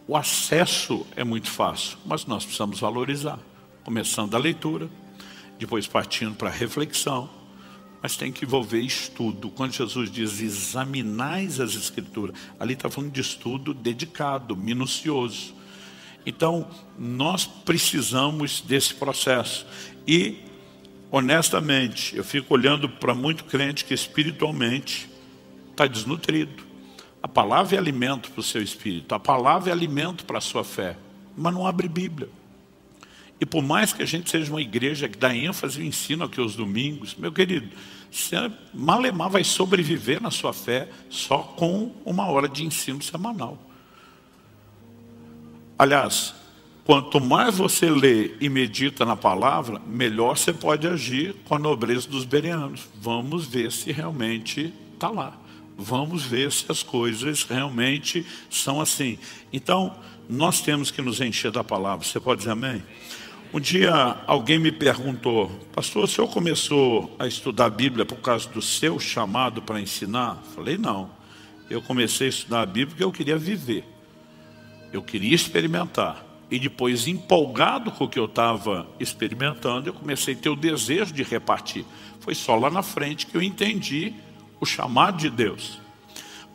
o acesso é muito fácil, mas nós precisamos valorizar. Começando a leitura, depois partindo para a reflexão, mas tem que envolver estudo. Quando Jesus diz: examinais as Escrituras, ali está falando de estudo dedicado, minucioso. Então, nós precisamos desse processo. E, honestamente, eu fico olhando para muito crente que espiritualmente está desnutrido. A palavra é alimento para o seu espírito, a palavra é alimento para a sua fé, mas não abre Bíblia. E por mais que a gente seja uma igreja que dá ênfase e ensino aqui aos domingos, meu querido, você malemar vai sobreviver na sua fé só com uma hora de ensino semanal. Aliás, quanto mais você lê e medita na palavra, melhor você pode agir com a nobreza dos bereanos. Vamos ver se realmente está lá. Vamos ver se as coisas realmente são assim. Então, nós temos que nos encher da palavra. Você pode dizer amém? Um dia alguém me perguntou: pastor, o senhor começou a estudar a Bíblia por causa do seu chamado para ensinar? Falei: não, eu comecei a estudar a Bíblia porque eu queria viver. Eu queria experimentar. E depois, empolgado com o que eu estava experimentando, eu comecei a ter o desejo de repartir. Foi só lá na frente que eu entendi o chamado de Deus.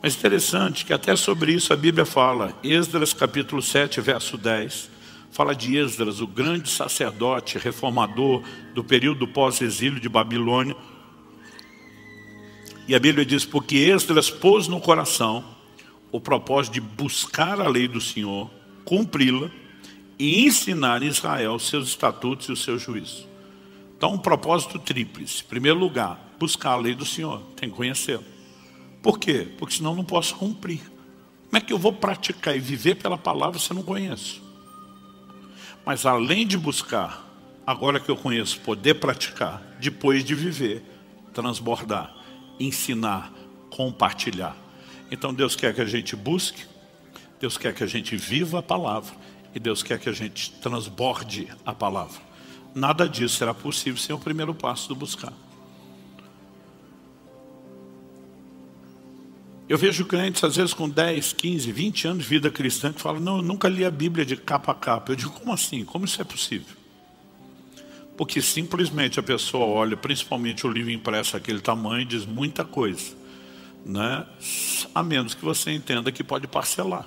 Mas interessante que até sobre isso a Bíblia fala. Esdras capítulo 7, verso 10. Fala de Esdras, o grande sacerdote reformador do período pós-exílio de Babilônia. E a Bíblia diz: porque Esdras pôs no coração o propósito de buscar a lei do Senhor, cumpri-la e ensinar em Israel os seus estatutos e os seus juízos. Então, um propósito tríplice. Em primeiro lugar, buscar a lei do Senhor, tem que conhecê-la. Por quê? Porque senão não posso cumprir. Como é que eu vou praticar e viver pela palavra se eu não conheço? Mas além de buscar, agora que eu conheço, poder praticar, depois de viver, transbordar, ensinar, compartilhar. Então Deus quer que a gente busque, Deus quer que a gente viva a palavra, e Deus quer que a gente transborde a palavra. Nada disso será possível sem o primeiro passo do buscar. Eu vejo crentes, às vezes, com 10, 15, 20 anos de vida cristã, que falam, não, eu nunca li a Bíblia de capa a capa. Eu digo, como assim? Como isso é possível? Porque simplesmente a pessoa olha, principalmente o livro impresso aquele tamanho, diz muita coisa, né? A menos que você entenda que pode parcelar.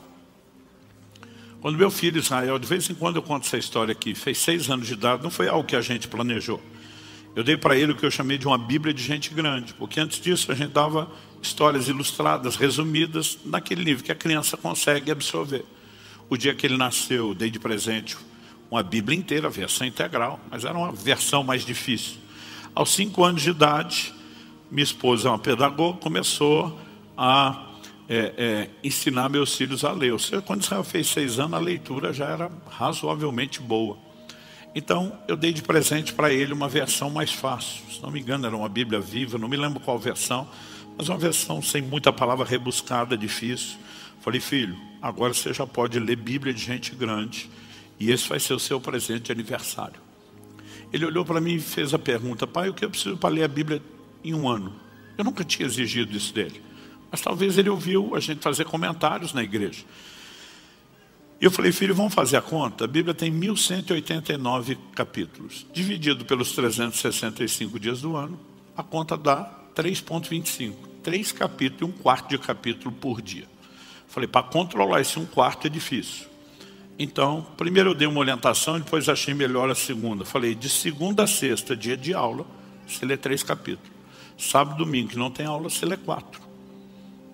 Quando meu filho Israel, de vez em quando eu conto essa história aqui, fez 6 anos de idade, não foi algo que a gente planejou. Eu dei para ele o que eu chamei de uma Bíblia de gente grande, porque antes disso a gente dava histórias ilustradas, resumidas, naquele livro que a criança consegue absorver. O dia que ele nasceu, eu dei de presente uma Bíblia inteira, a versão integral, mas era uma versão mais difícil. Aos 5 anos de idade, minha esposa é uma pedagoga, começou a ensinar meus filhos a ler. Ou seja, quando Israel fez 6 anos, a leitura já era razoavelmente boa. Então, eu dei de presente para ele uma versão mais fácil. Se não me engano, era uma Bíblia Viva, não me lembro qual versão, mas uma versão sem muita palavra rebuscada, difícil. Falei, filho, agora você já pode ler Bíblia de gente grande, e esse vai ser o seu presente de aniversário. Ele olhou para mim e fez a pergunta, pai, o que eu preciso para ler a Bíblia em 1 ano? Eu nunca tinha exigido isso dele, mas talvez ele ouviu a gente fazer comentários na igreja. E eu falei, filho, vamos fazer a conta? A Bíblia tem 1189 capítulos. Dividido pelos 365 dias do ano, a conta dá 3,25. 3 capítulos e 1/4 de capítulo por dia. Falei, para controlar esse 1/4 é difícil. Então, primeiro eu dei uma orientação e depois achei melhor a segunda. Falei, de segunda a sexta, dia de aula, você lê 3 capítulos. Sábado e domingo, que não tem aula, você lê 4.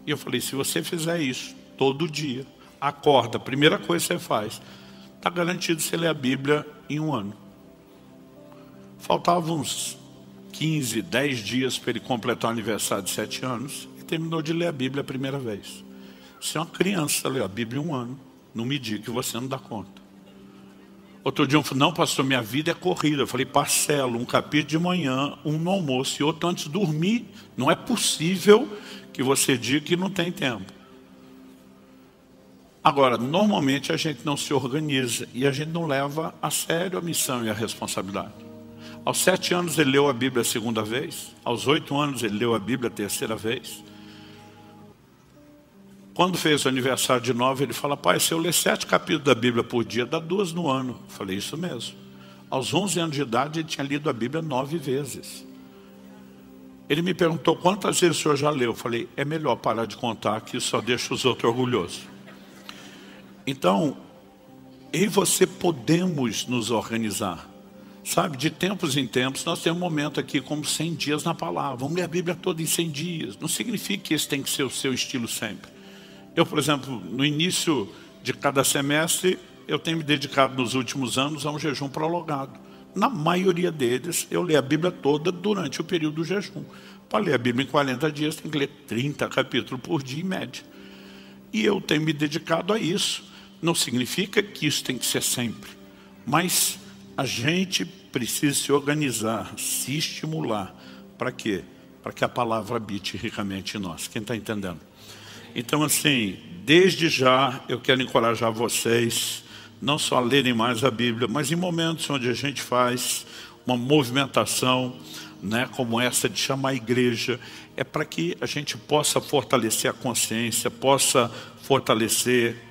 E eu falei, se você fizer isso todo dia, acorda, a primeira coisa que você faz, está garantido você ler a Bíblia em 1 ano. Faltavam uns 15, 10 dias para ele completar o aniversário de 7 anos e terminou de ler a Bíblia a primeira vez. Se uma criança lê a Bíblia em 1 ano, não me diga que você não dá conta. Outro dia eu falei, não pastor, minha vida é corrida. Eu falei, parcelo, um capítulo de manhã, um no almoço e outro antes de dormir. Não é possível que você diga que não tem tempo. Agora, normalmente a gente não se organiza e a gente não leva a sério a missão e a responsabilidade. Aos 7 anos ele leu a Bíblia a segunda vez. Aos 8 anos ele leu a Bíblia a terceira vez. Quando fez o aniversário de 9, ele fala, pai, se eu ler 7 capítulos da Bíblia por dia, dá 2 no ano. Eu falei, isso mesmo. Aos 11 anos de idade, ele tinha lido a Bíblia 9 vezes. Ele me perguntou, quantas vezes o senhor já leu? Eu falei, é melhor parar de contar, que isso só deixa os outros orgulhosos. Então, eu e você podemos nos organizar. Sabe, de tempos em tempos, nós temos um momento aqui como 100 dias na palavra. Vamos ler a Bíblia toda em 100 dias. Não significa que esse tem que ser o seu estilo sempre. Eu, por exemplo, no início de cada semestre, eu tenho me dedicado nos últimos anos a um jejum prolongado. Na maioria deles, eu leio a Bíblia toda durante o período do jejum. Para ler a Bíblia em 40 dias, tem que ler 30 capítulos por dia, em média. E eu tenho me dedicado a isso. Não significa que isso tem que ser sempre. Mas a gente precisa se organizar, se estimular. Para quê? Para que a palavra habite ricamente em nós. Quem está entendendo? Então, assim, desde já eu quero encorajar vocês, não só a lerem mais a Bíblia, mas em momentos onde a gente faz uma movimentação, né, como essa de chamar a igreja, é para que a gente possa fortalecer a consciência, possa fortalecer,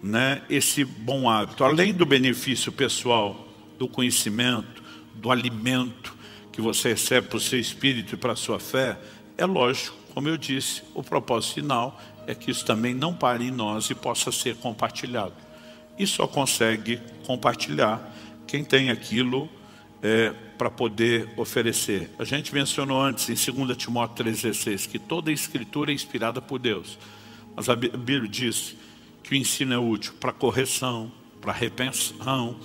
né, esse bom hábito. Além do benefício pessoal, do conhecimento, do alimento que você recebe para o seu espírito e para a sua fé, é lógico, como eu disse, o propósito final é que isso também não pare em nós e possa ser compartilhado. E só consegue compartilhar quem tem aquilo para poder oferecer. A gente mencionou antes, em 2 Timóteo 3,16, que toda a escritura é inspirada por Deus. Mas a Bíblia diz que o ensino é útil para correção, para repreensão.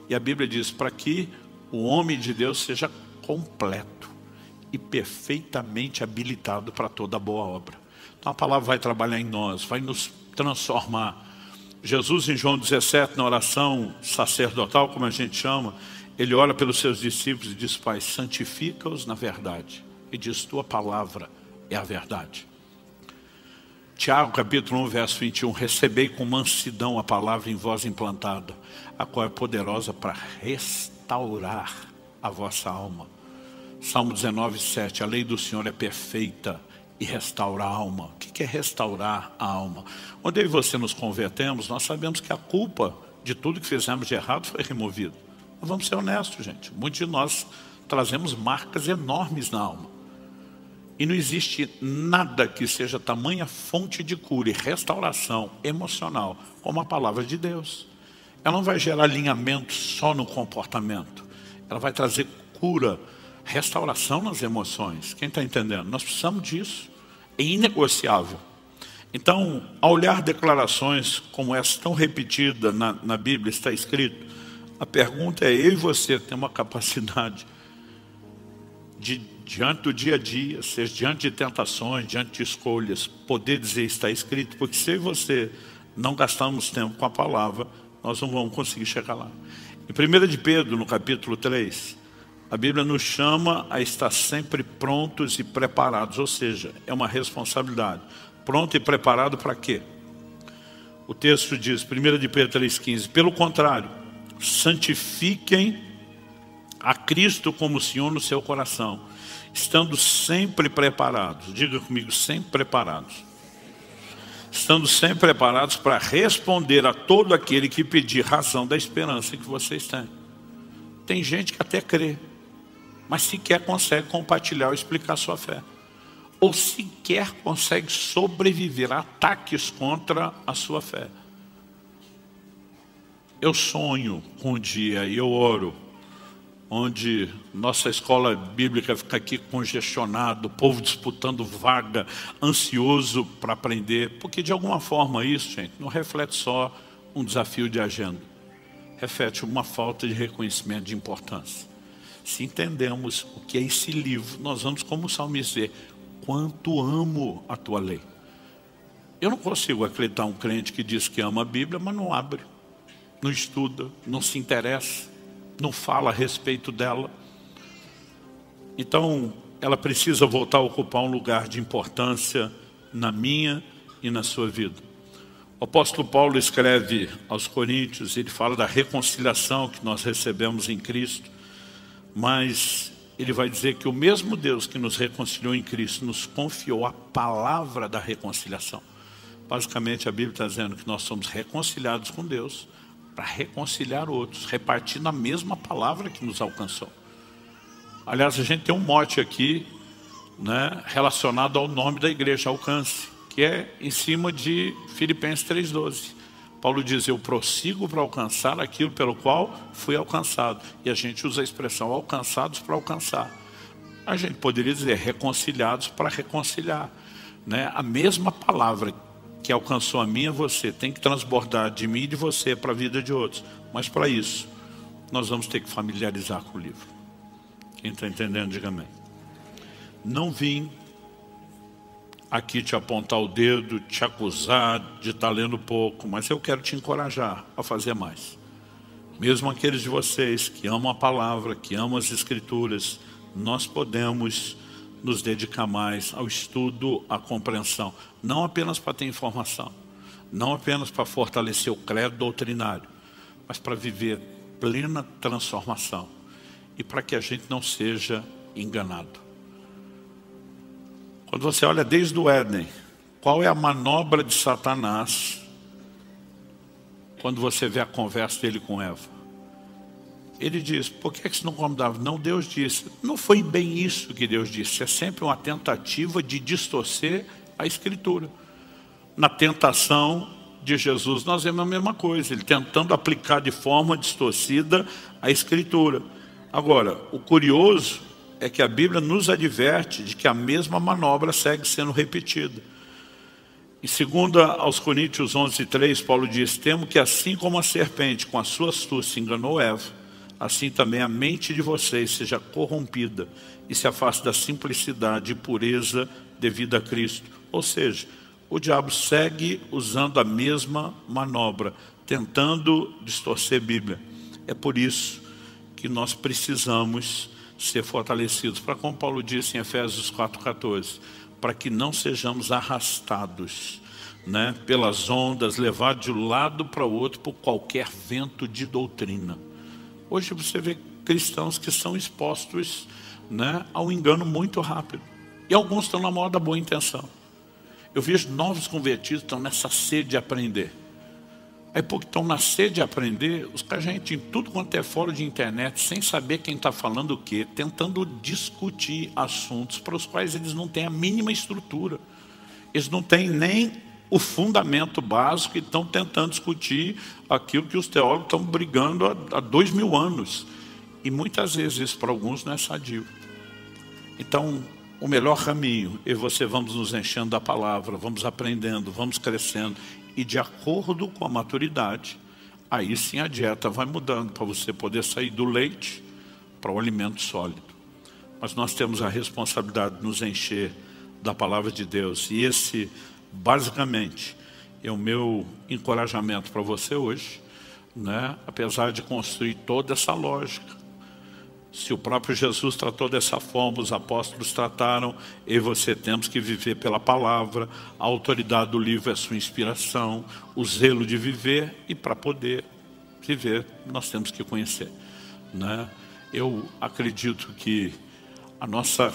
E a Bíblia diz para que o homem de Deus seja completo e perfeitamente habilitado para toda boa obra. Então a palavra vai trabalhar em nós, vai nos transformar. Jesus em João 17, na oração sacerdotal, como a gente chama, ele ora pelos seus discípulos e diz, Pai, santifica-os na verdade. E diz, tua palavra é a verdade. Tiago capítulo 1, verso 21, recebei com mansidão a palavra em voz implantada, a qual é poderosa para restaurar a vossa alma. Salmo 19, 7, a lei do Senhor é perfeita e restaura a alma. O que é restaurar a alma? Quando eu e você nos convertemos, nós sabemos que a culpa de tudo que fizemos de errado foi removida. Mas vamos ser honestos, gente. Muitos de nós trazemos marcas enormes na alma. E não existe nada que seja tamanha fonte de cura e restauração emocional como a palavra de Deus. Ela não vai gerar alinhamento só no comportamento. Ela vai trazer cura, restauração nas emoções. Quem está entendendo? Nós precisamos disso. É inegociável. Então, ao olhar declarações como essa tão repetida na Bíblia, está escrito, a pergunta é, eu e você tem uma capacidade de, diante do dia a dia, seja diante de tentações, diante de escolhas, poder dizer está escrito, porque se eu e você não gastarmos tempo com a palavra, nós não vamos conseguir chegar lá. Em 1 de Pedro, no capítulo 3, a Bíblia nos chama a estar sempre prontos e preparados, ou seja, é uma responsabilidade. Pronto e preparado para quê? O texto diz, 1 de Pedro 3,15, pelo contrário, santifiquem a Cristo como Senhor no seu coração, estando sempre preparados, diga comigo, sempre preparados. Estando sempre preparados para responder a todo aquele que pedir razão da esperança que vocês têm. Tem gente que até crê, mas sequer consegue compartilhar ou explicar sua fé. Ou sequer consegue sobreviver a ataques contra a sua fé. Eu sonho com um dia, e eu oro, onde nossa escola bíblica fica aqui congestionado, o povo disputando vaga, ansioso para aprender, porque de alguma forma isso, gente, não reflete só um desafio de agenda, reflete uma falta de reconhecimento de importância. Se entendemos o que é esse livro, nós vamos como o salmista dizer, quanto amo a tua lei. Eu não consigo acreditar um crente que diz que ama a Bíblia, mas não abre, não estuda, não se interessa, não fala a respeito dela. Então, ela precisa voltar a ocupar um lugar de importância na minha e na sua vida. O apóstolo Paulo escreve aos Coríntios, ele fala da reconciliação que nós recebemos em Cristo, mas ele vai dizer que o mesmo Deus que nos reconciliou em Cristo nos confiou a palavra da reconciliação. Basicamente a Bíblia está dizendo que nós somos reconciliados com Deus para reconciliar outros, repartindo a mesma palavra que nos alcançou. Aliás, a gente tem um mote aqui, né, relacionado ao nome da igreja, Alcance, que é em cima de Filipenses 3,12. Paulo diz, eu prossigo para alcançar aquilo pelo qual fui alcançado. E a gente usa a expressão alcançados para alcançar. A gente poderia dizer reconciliados para reconciliar, né? A mesma palavra que alcançou a mim e a você tem que transbordar de mim e de você para a vida de outros. Mas para isso, nós vamos ter que familiarizar com o livro. Quem está entendendo, diga amém. Não vim aqui te apontar o dedo, te acusar de estar lendo pouco, mas eu quero te encorajar a fazer mais. Mesmo aqueles de vocês que amam a palavra, que amam as escrituras, nós podemos nos dedicar mais ao estudo, à compreensão. Não apenas para ter informação, não apenas para fortalecer o credo doutrinário, mas para viver plena transformação e para que a gente não seja enganado. Quando você olha desde o Éden, qual é a manobra de Satanás quando você vê a conversa dele com Eva? Ele diz, por que você não come da árvore? Não, Deus disse. Não foi bem isso que Deus disse. É sempre uma tentativa de distorcer a Escritura. Na tentação de Jesus, nós vemos a mesma coisa. Ele tentando aplicar de forma distorcida a Escritura. Agora, o curioso é que a Bíblia nos adverte de que a mesma manobra segue sendo repetida. Em 2 aos Coríntios 11:3, Paulo diz, temo que assim como a serpente com a sua astúcia enganou Eva, assim também a mente de vocês seja corrompida e se afaste da simplicidade e pureza devida a Cristo. Ou seja, o diabo segue usando a mesma manobra, tentando distorcer a Bíblia. É por isso que nós precisamos ser fortalecidos, para como Paulo disse em Efésios 4:14, para que não sejamos arrastados, né, pelas ondas, levados de um lado para o outro por qualquer vento de doutrina. Hoje você vê cristãos que são expostos, né, ao engano muito rápido. E alguns estão na maior da boa intenção. Eu vejo novos convertidos que estão nessa sede de aprender. Aí porque estão na sede de aprender, os caras já entram em tudo quanto é fora de internet, sem saber quem está falando o quê, tentando discutir assuntos para os quais eles não têm a mínima estrutura. Eles não têm nem o fundamento básico e estão tentando discutir aquilo que os teólogos estão brigando há 2000 anos. E muitas vezes isso para alguns não é sadio. Então, o melhor caminho, eu e você vamos nos enchendo da palavra, vamos aprendendo, vamos crescendo. E de acordo com a maturidade, aí sim a dieta vai mudando para você poder sair do leite para o alimento sólido. Mas nós temos a responsabilidade de nos encher da palavra de Deus. E esse, basicamente, é o meu encorajamento para você hoje, né? Apesar de construir toda essa lógica. Se o próprio Jesus tratou dessa forma, os apóstolos trataram, eu e você temos que viver pela palavra, a autoridade do livro é sua inspiração, o zelo de viver, e para poder viver, nós temos que conhecer, né? Eu acredito que a nossa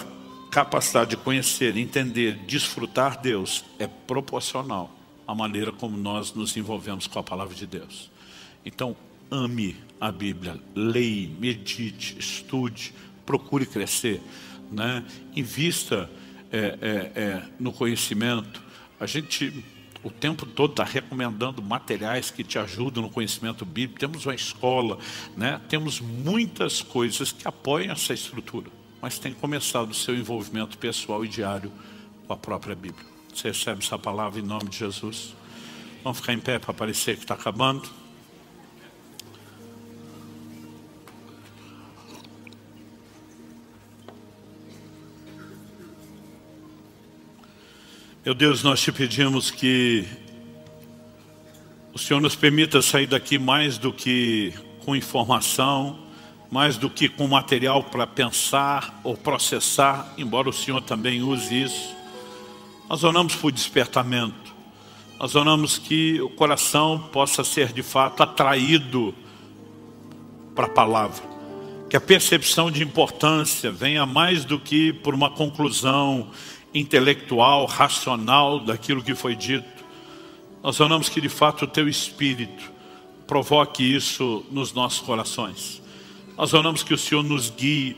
capacidade de conhecer, entender, desfrutar Deus é proporcional à maneira como nós nos envolvemos com a palavra de Deus. Então, ame a Bíblia, leia, medite, estude, procure crescer, né? Invista no conhecimento. A gente o tempo todo está recomendando materiais que te ajudam no conhecimento bíblico. Temos uma escola, né? Temos muitas coisas que apoiam essa estrutura, mas tem que começar do seu envolvimento pessoal e diário com a própria Bíblia. Você recebe essa palavra em nome de Jesus? Vamos ficar em pé para parecer que está acabando. Meu Deus, nós te pedimos que o Senhor nos permita sair daqui mais do que com informação, mais do que com material para pensar ou processar, embora o Senhor também use isso. Nós oramos por despertamento, nós oramos que o coração possa ser de fato atraído para a palavra, que a percepção de importância venha mais do que por uma conclusão intelectual, racional daquilo que foi dito. Nós oramos que de fato o teu Espírito provoque isso nos nossos corações. Nós oramos que o Senhor nos guie,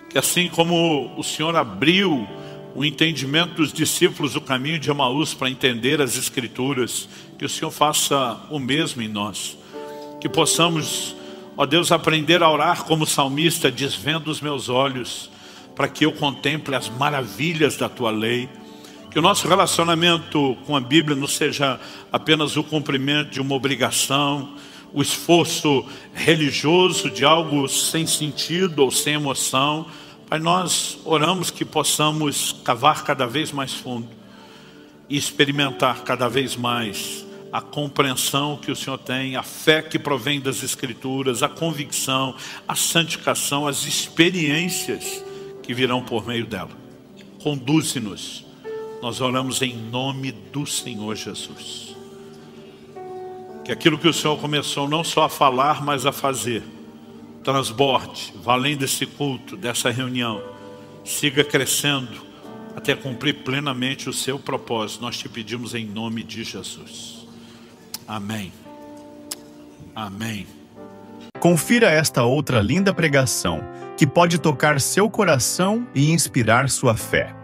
que assim como o Senhor abriu o entendimento dos discípulos do caminho de Emaús para entender as Escrituras, que o Senhor faça o mesmo em nós. Que possamos, ó Deus, aprender a orar como o salmista, desvenda os meus olhos, para que eu contemple as maravilhas da tua lei. Que o nosso relacionamento com a Bíblia não seja apenas o cumprimento de uma obrigação, o esforço religioso de algo sem sentido ou sem emoção. Pai, nós oramos que possamos cavar cada vez mais fundo e experimentar cada vez mais a compreensão que o Senhor tem, a fé que provém das Escrituras, a convicção, a santificação, as experiências que virão por meio dela. Conduze-nos. Nós oramos em nome do Senhor Jesus. Que aquilo que o Senhor começou não só a falar, mas a fazer, transborde, valendo desse culto, dessa reunião, siga crescendo até cumprir plenamente o seu propósito. Nós te pedimos em nome de Jesus. Amém. Amém. Confira esta outra linda pregação que pode tocar seu coração e inspirar sua fé.